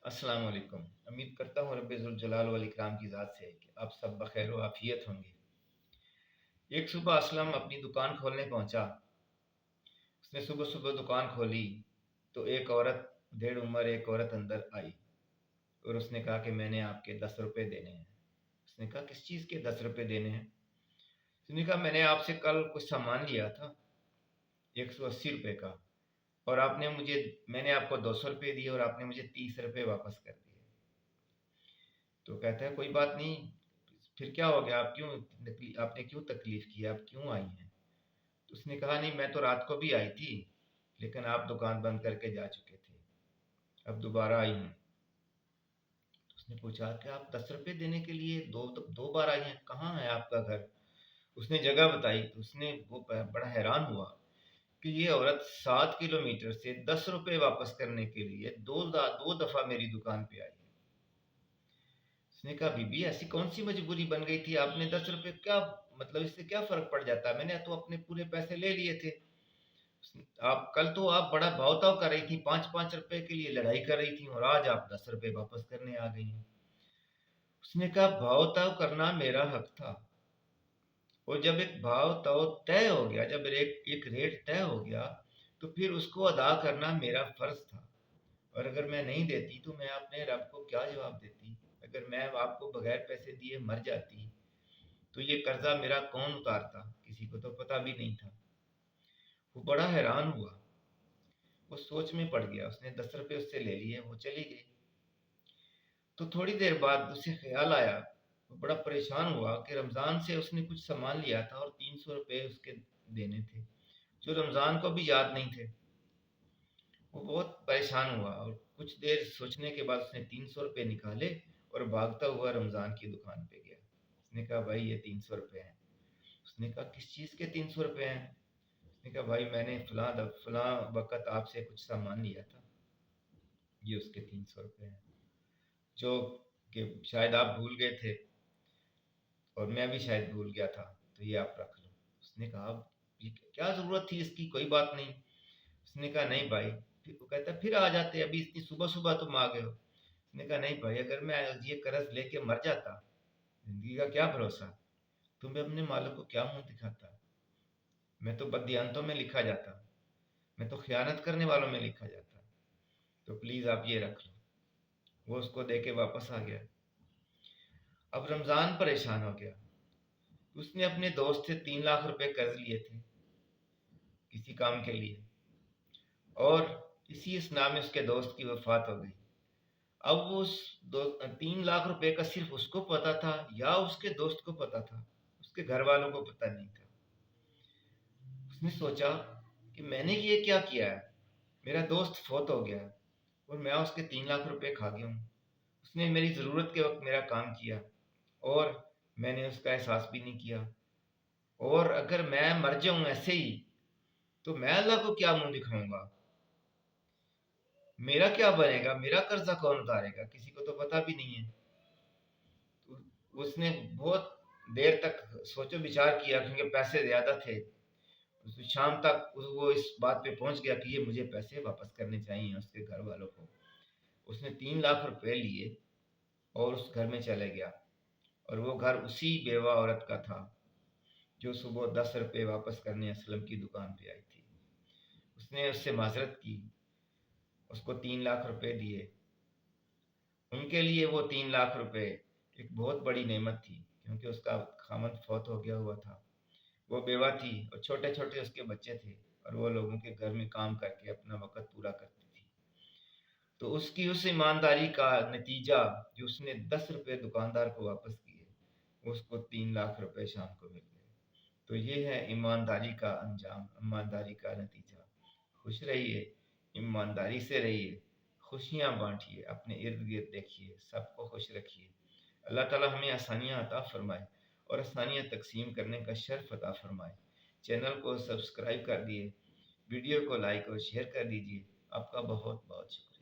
अस्सलाम वालेकुम। उम्मीद करता हूँ रब्बे ज़ुल जलाल वल इकराम की ज़ात से कि आप सब बखैर व आफ़ियत होंगे। एक सुबह असलम अपनी दुकान खोलने पहुंचा। उसने सुबह सुबह दुकान खोली तो एक औरत, डेढ़ उम्र एक औरत अंदर आई और उसने कहा कि मैंने आपके 10 रुपए देने हैं। उसने कहा किस चीज़ के 10 रुपए देने हैं? उसने कहा मैंने आपसे कल कुछ सामान लिया था 180 रुपए का, और मैंने आपको 200 रुपए दिए और आपने मुझे 30 रुपए वापस कर दिए। तो कहता है कोई बात नहीं, फिर क्या हो गया? आपने क्यों तकलीफ की? आप क्यों आई हैं? तो उसने कहा नहीं, मैं तो रात को भी आई थी, लेकिन आप दुकान बंद करके जा चुके थे, अब दोबारा आई हूँ। तो उसने पूछा कि आप 10 रुपए देने के लिए दो दो बार आई हैं, कहाँ है आपका घर? उसने जगह बताई तो वो बड़ा हैरान हुआ कि ये औरत 7 किलोमीटर से 10 रुपए वापस करने के लिए दो दफा मेरी दुकान पे आई है। उसने कहा बीबी ऐसी कौन सी मजबूरी बन गई थी? आपने 10 रुपए क्या, मतलब इससे क्या फर्क पड़ जाता? मैंने तो अपने पूरे पैसे ले लिए थे। आप कल तो आप बड़ा भाव ताव कर रही थी, 5-5 रुपए के लिए लड़ाई कर रही थी, और आज आप 10 रुपए वापस करने आ गई हैं। उसने कहा भाव ताव करना मेरा हक था, और जब एक भाव ताव तय हो गया, जब एक रेट तय हो गया, तो फिर उसको अदा करना मेरा फर्ज था। और अगर मैं नहीं देती तो मैं अपने रब को क्या जवाब देती? अगर मैं आपको बगैर पैसे दिए मर जाती तो ये कर्जा मेरा कौन उतारता? किसी को तो पता भी नहीं था। वो बड़ा हैरान हुआ, वो सोच में पड़ गया। उसने 10 रुपए उससे ले लिए, वो चली गई। तो थोड़ी देर बाद उसे ख्याल आया, वो बड़ा परेशान हुआ कि रमज़ान से उसने कुछ सामान लिया था और 300 रुपए उसके देने थे, जो रमज़ान को भी याद नहीं थे। वो बहुत परेशान हुआ और कुछ देर सोचने के बाद उसने 300 रुपये निकाले और भागता हुआ रमज़ान की दुकान पे गया। उसने कहा भाई ये 300 रुपये हैं। उसने कहा किस चीज़ के 300 रुपये हैं? उसने कहा भाई मैंने फलां वक़्त आपसे कुछ सामान लिया था, ये उसके 300 रुपये हैं, जो कि शायद आप भूल गए थे और मैं भी शायद भूल गया था, तो ये आप रख लो। उसने कहा ये क्या ज़रूरत थी इसकी? कोई बात नहीं। उसने कहा नहीं भाई। फिर वो कहता फिर आ जाते, अभी इतनी सुबह सुबह तुम आ गए हो। उसने कहा नहीं भाई, अगर मैं ये कर्ज लेके मर जाता, जिंदगी का क्या भरोसा? तुम्हें अपने मालिक को क्या मुंह दिखाता? मैं तो बददियांतों में लिखा जाता, मैं तो खयानत करने वालों में लिखा जाता। तो प्लीज आप ये रख लो। वो उसको दे के वापस आ गया। अब रमजान परेशान हो गया। उसने अपने दोस्त से 3 लाख रुपए कर्ज लिए थे किसी काम के लिए, और इसी इसना में उसके दोस्त की वफात हो गई। अब वो 3 लाख रुपए का सिर्फ उसको पता था या उसके दोस्त को पता था? उसके घर वालों को पता नहीं था। उसने सोचा कि मैंने ये क्या किया है? मेरा दोस्त फौत हो गया और मैं उसके 3 लाख रुपए खा गया हूँ। उसने मेरी ज़रूरत के वक्त मेरा काम किया और मैंने उसका एहसास भी नहीं किया। और अगर मैं मर जाऊं ऐसे ही, तो मैं अल्लाह को क्या मुंह दिखाऊंगा? मेरा क्या बनेगा? मेरा कर्जा कौन उतारेगा? किसी को तो पता भी नहीं है। तो उसने बहुत देर तक सोचो विचार किया, क्योंकि पैसे ज्यादा थे। शाम तक वो इस बात पे पहुंच गया कि ये मुझे पैसे वापस करने चाहिए उसके घर वालों को। उसने 3 लाख रुपए लिए और उस घर में चले गया, और वो घर उसी बेवा औरत का था जो सुबह 10 रुपए वापस करने असलम की दुकान पे आई थी। उसने उससे माजरत की, उसको 3 लाख रुपए दिए। उनके लिए वो 3 लाख रुपए एक बहुत बड़ी नेमत थी, क्योंकि उसका खामद फौत हो गया हुआ था। वो बेवा थी और छोटे छोटे उसके बच्चे थे, और वो लोगों के घर में काम करके अपना वक़्त पूरा करती थी। तो उसकी उस ईमानदारी का नतीजा, जो उसने 10 रुपए दुकानदार को वापस किए, उसको 3 लाख रुपए शाम को मिल गए। तो ये है ईमानदारी का अंजाम, ईमानदारी का नतीजा। खुश रहिए, ईमानदारी से रहिए, खुशियाँ बांटिए, अपने इर्द गिर्द देखिए, सबको खुश रखिए। अल्लाह ताला हमें आसानियाँ अता फरमाए और आसानियाँ तकसीम करने का शर्फ अता फरमाए। चैनल को सब्सक्राइब कर दिए, वीडियो को लाइक और शेयर कर दीजिए। आपका बहुत बहुत शुक्रिया।